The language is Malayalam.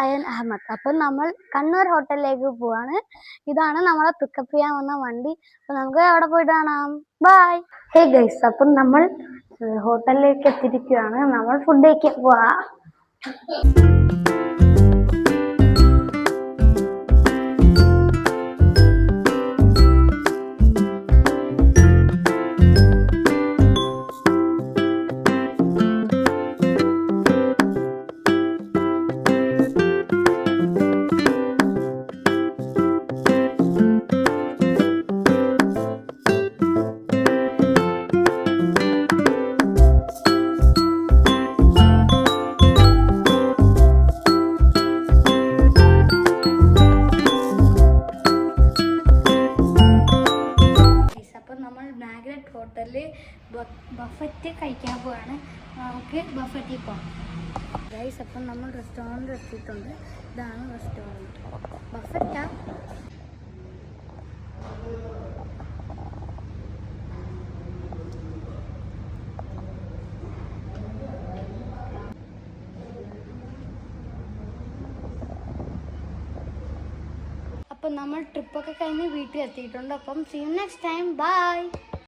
അയൻ അഹമ്മദ്. അപ്പം നമ്മൾ കണ്ണൂർ ഹോട്ടലിലേക്ക് പോവാണ്. ഇതാണ് നമ്മളെ പിക്കപ്പ് ചെയ്യാൻ വന്ന വണ്ടി. അപ്പം നമുക്ക് അവിടെ പോയിട്ട് കാണാം. ബൈ. ഹേ ഗൈസ്, അപ്പം നമ്മൾ ഹോട്ടലിലേക്ക് എത്തിയിരിക്കുകയാണ്. നമ്മൾ ഫുഡ് കഴിക്കാൻ പോവാ. മാഗ്നറ്റ് ഹോട്ടലിൽ ബഫറ്റ് കഴിക്കാൻ പോവാണ്. നമുക്ക് ബഫറ്റിൽ പോകാം ഗൈസ്. അപ്പം നമ്മൾ റെസ്റ്റോറൻറ്റ് എത്തിയിട്ടുണ്ട്. ഇതാണ് റെസ്റ്റോറൻറ്റ്, ബഫറ്റാ. അപ്പം നമ്മൾ ട്രിപ്പൊക്കെ കഴിഞ്ഞ് വീട്ടിൽ എത്തിയിട്ടുണ്ട്. അപ്പം see you next time. By.